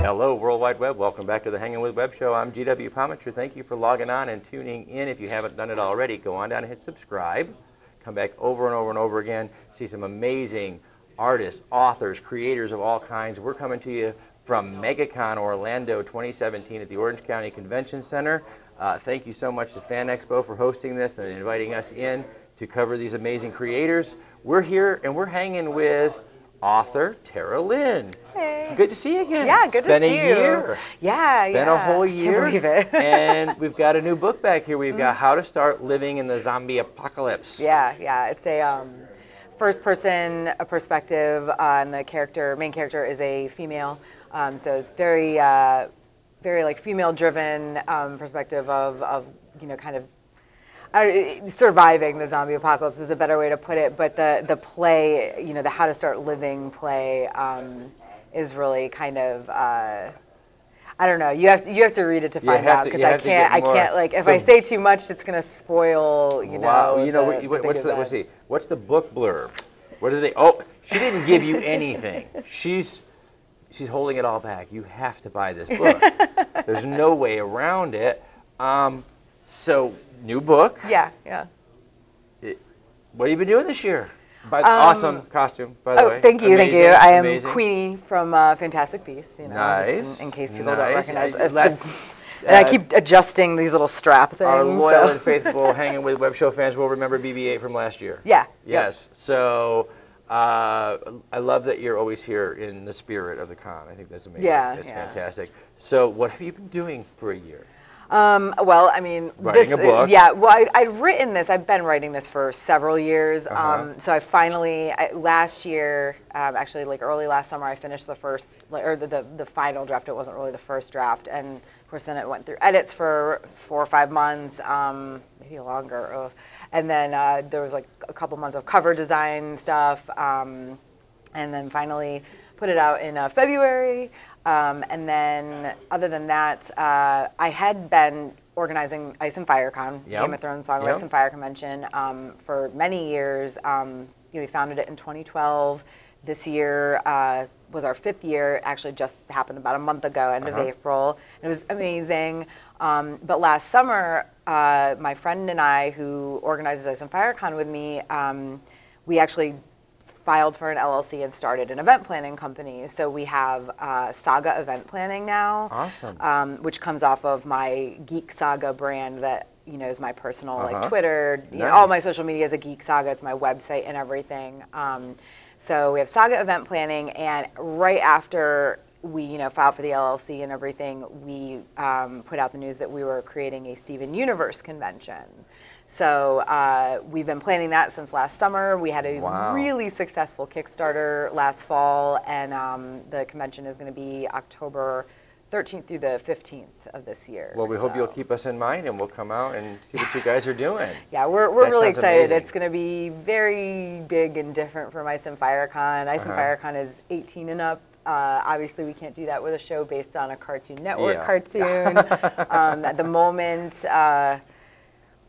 Hello, World Wide Web. Welcome back to the Hangin With Web Show. I'm GW Pomichter. Thank you for logging on and tuning in. If you haven't done it already, go on down and hit subscribe. Come back over and over and over again. See some amazing artists, authors, creators of all kinds. We're coming to you from MegaCon Orlando 2017 at the Orange County Convention Center. Thank you so much to Fan Expo for hosting this and inviting us in to cover these amazing creators. We're here and we're hanging with author Tara Lynne. Hey. Good to see you again. Yeah, good to see you. It's been a year. Yeah, It's been a whole year. Can't believe it. And we've got a new book back here. We've got How to Start Living in the Zombie Apocalypse. Yeah. It's a first-person perspective, and the main character is a female. So it's very like female-driven perspective of kind of surviving the zombie apocalypse is a better way to put it, but the play, the How to Start Living play, is really kind of I don't know. You have to read it to find out, because I can't like if I say too much, it's gonna spoil Wow. What's the book blurb? What do they? Oh, she didn't give you anything. She's holding it all back. You have to buy this book. There's no way around it. So. New book. Yeah. What have you been doing this year? Awesome costume, by the way. Oh, thank you. I am amazing. Queenie from Fantastic Beasts. Nice. Just in case people don't recognize it. And I keep adjusting these little strap things. Our loyal and faithful Hangin With Web Show fans will remember BB-8 from last year. Yeah. Yes. Yep. So I love that you're always here in the spirit of the con. I think that's amazing. Yeah. It's fantastic. So what have you been doing for a year? Well, I mean, writing a book. Yeah, well, I've written this. I've been writing this for several years. So I finally, last year, actually, like early last summer, I finished the first, or the final draft. It wasn't really the first draft, and of course, then it went through edits for 4 or 5 months, maybe longer. And then there was like a couple months of cover design stuff, and then finally put it out in February. And then, other than that, I had been organizing Ice and Fire Con, Game of Thrones Song of Ice and Fire Convention, for many years. We founded it in 2012. This year was our 5th year. It actually just happened about a month ago, end of April. It was amazing. But last summer, my friend and I, who organizes Ice and Fire Con with me, we actually filed for an LLC and started an event planning company. So we have Saga Event Planning now. Awesome. Which comes off of my Geek Saga brand that is my personal like Twitter. All my social media is a Geek Saga. It's my website and everything. So we have Saga Event Planning, and right after we filed for the LLC and everything, we put out the news that we were creating a Steven Universe convention. So we've been planning that since last summer. We had a really successful Kickstarter last fall, and the convention is going to be October 13th through the 15th of this year. Well, we hope you'll keep us in mind, and we'll come out and see what you guys are doing. Yeah, we're really excited. Amazing. It's going to be very big and different from Ice and Fire Con. Ice and Fire Con is 18 and up. Obviously, we can't do that with a show based on a Cartoon Network cartoon. At the moment,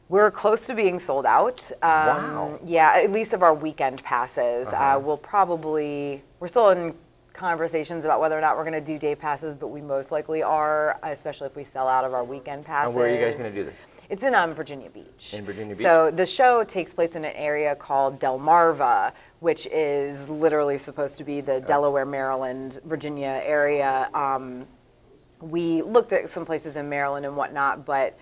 we're close to being sold out. Yeah, at least of our weekend passes. We're still in conversations about whether or not we're going to do day passes, but we most likely are, especially if we sell out of our weekend passes. And where are you guys going to do this? It's in Virginia Beach. In Virginia Beach. So the show takes place in an area called Delmarva, which is literally supposed to be the Delaware, Maryland, Virginia area. We looked at some places in Maryland and whatnot, but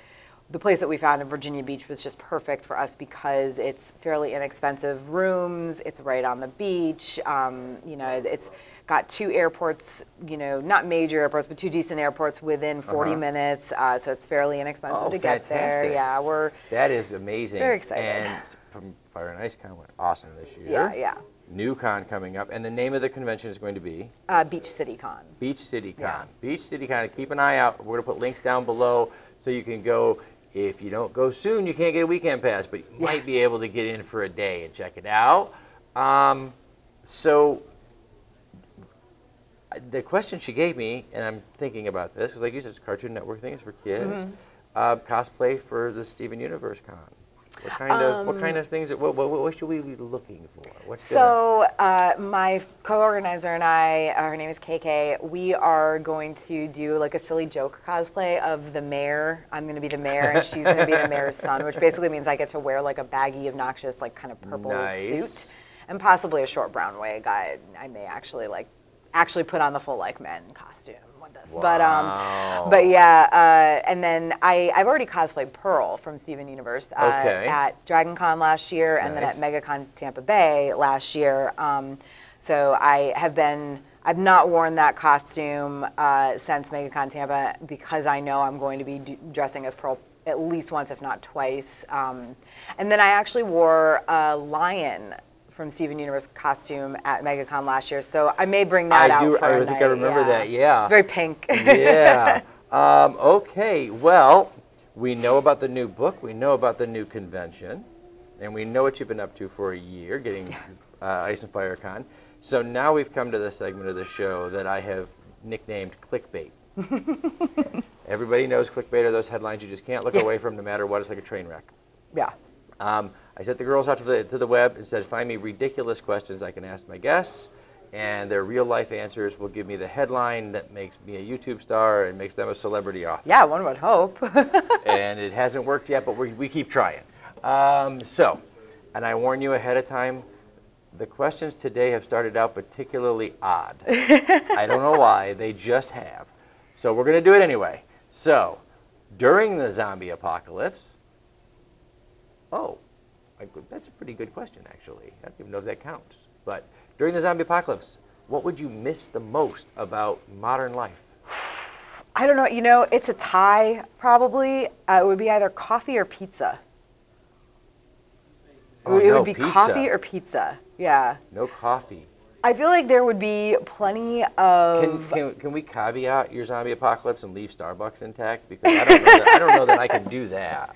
the place that we found in Virginia Beach was just perfect for us because it's fairly inexpensive rooms. It's right on the beach. It's got 2 airports, not major airports, but 2 decent airports within 40 minutes. So it's fairly inexpensive to get there. Yeah, that is amazing. Very excited. And from Fire and Ice Con went awesome this year. Yeah. New con coming up, and the name of the convention is going to be? Beach City Con. Beach City Con. Yeah. Beach City Con. Keep an eye out. We're going to put links down below so you can go If you don't go soon, you can't get a weekend pass, but you might be able to get in for a day and check it out. So the question she gave me, and I'm thinking about this, because like you said, it's Cartoon Network things for kids. Cosplay for the Steven Universe Con. What kind of things? What should we be looking for? My co-organizer and I, her name is KK. We are going to do like a silly joke cosplay of the mayor. I'm going to be the mayor, and she's going to be the mayor's son, which basically means I get to wear like a baggy, obnoxious, like kind of purple suit, and possibly a short brown wig. I may actually put on the full like men costume. Wow. But yeah, and then I've already cosplayed Pearl from Steven Universe at Dragon Con last year, and then at MegaCon Tampa Bay last year. So I've not worn that costume since MegaCon Tampa because I know I'm going to be dressing as Pearl at least once, if not twice. And then I actually wore a lion from Steven Universe costume at MegaCon last year, so I may bring that out for a night. I remember that, yeah. It's very pink. Yeah. Okay, well, we know about the new book, we know about the new convention, and we know what you've been up to for a year, getting Ice and Fire Con. So now we've come to the segment of the show that I have nicknamed Clickbait. Everybody knows Clickbait are those headlines you just can't look away from no matter what. It's like a train wreck. Yeah. I sent the girls out to the web and said, find me ridiculous questions I can ask my guests, and their real life answers will give me the headline that makes me a YouTube star and makes them a celebrity author. Yeah, one would hope. And it hasn't worked yet, but we keep trying. And I warn you ahead of time, the questions today have started out particularly odd. I don't know why, they just have. So we're going to do it anyway. So, during the zombie apocalypse, that's a pretty good question, actually. I don't even know if that counts. But during the zombie apocalypse, what would you miss the most about modern life? I don't know. You know, it's a tie, probably. It would be either coffee or pizza. It would be pizza. coffee or pizza. Yeah. No coffee. I feel like there would be plenty of... Can we caveat your zombie apocalypse and leave Starbucks intact? Because I don't know that I can do that.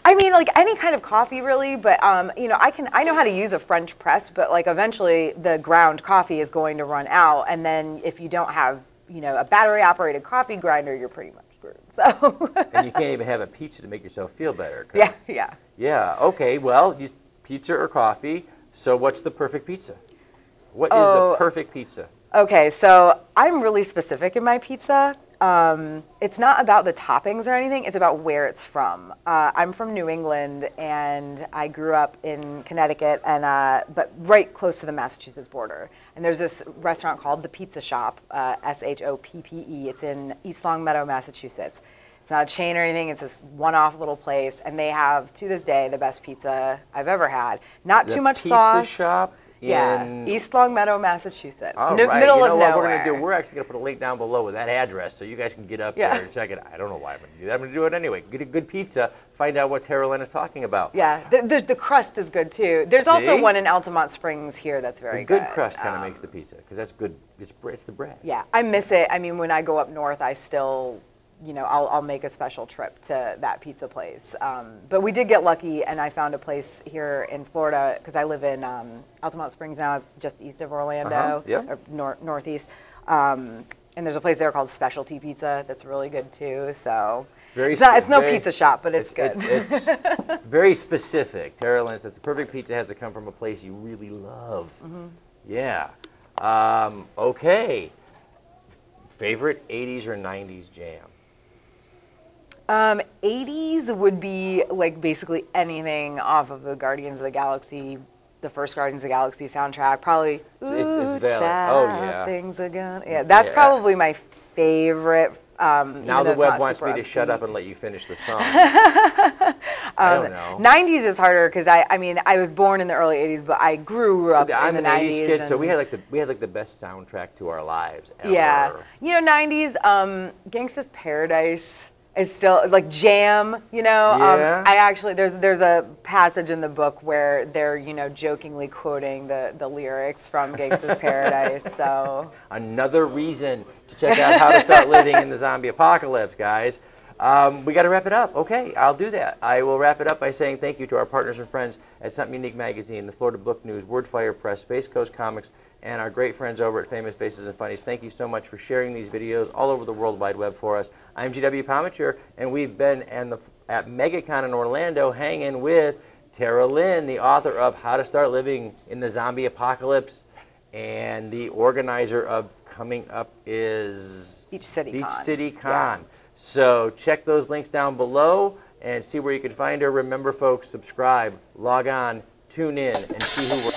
I mean, like any kind of coffee, really. But you know, I know how to use a French press, but like eventually the ground coffee is going to run out, and then if you don't have, you know, a battery-operated coffee grinder, you're pretty much screwed. So. And you can't even have a pizza to make yourself feel better. Yeah. Yeah. Okay. Well, pizza or coffee. So what's the perfect pizza? What is the perfect pizza? Okay, so I'm really specific in my pizza. It's not about the toppings or anything, it's about where it's from. I'm from New England, and I grew up in Connecticut, but right close to the Massachusetts border. And there's this restaurant called The Pizza Shop, SHOPPE. It's in East Longmeadow, Massachusetts. It's not a chain or anything, it's this one-off little place, and they have, to this day, the best pizza I've ever had. Not too much sauce. Pizza Shop? Yeah, East Longmeadow, Massachusetts. All right. Middle you of know nowhere. What we're going to do? We're actually going to put a link down below with that address so you guys can get up there and check it out. I don't know why I'm going to do that. I'm going to do it anyway. Get a good pizza, find out what Tara Lynne is talking about. Yeah, the crust is good too. There's also one in Altamont Springs here that's very good. The good crust kind of makes the pizza because that's good. It's the bread. Yeah, I miss it. I mean, when I go up north, I still... You know, I'll make a special trip to that pizza place. But we did get lucky, and I found a place here in Florida, because I live in Altamont Springs now. It's just east of Orlando, or northeast. And there's a place there called Specialty Pizza that's really good, too. So it's no pizza shop, but it's good. It's very specific. Tara Lynne says the perfect pizza has to come from a place you really love. Mm-hmm. Yeah. Okay. Favorite 80s or 90s jam? 80s would be like basically anything off of the Guardians of the Galaxy, the first Guardians of the Galaxy soundtrack. Probably. It's valid. Oh yeah. Things again. Yeah, that's probably my favorite. Now the web wants me to shut up and let you finish the song. I don't know. 90s is harder because I mean I was born in the early 80s, but I grew up in the 90s. I'm an 80s kid, so we had the best soundtrack to our lives ever. Yeah, you know 90s. Gangsta's Paradise. It's still like jam, you know. Yeah. I actually there's a passage in the book where they're jokingly quoting the lyrics from Gangsta's Paradise. So another reason to check out how to start living in the zombie apocalypse, guys. We got to wrap it up. Okay, I'll do that. I will wrap it up by saying thank you to our partners and friends at Something Unique Magazine, the Florida Book News, Wordfire Press, Space Coast Comics, and our great friends over at Famous Faces and Funnies. Thank you so much for sharing these videos all over the World Wide Web for us. I'm GW Pomichter, and we've been at MegaCon in Orlando hanging with Tara Lynne, the author of How to Start Living in the Zombie Apocalypse, and the organizer of coming up is Beach City Con. Yeah. So check those links down below and see where you can find her. Remember, folks, subscribe, log on, tune in, and see who we're...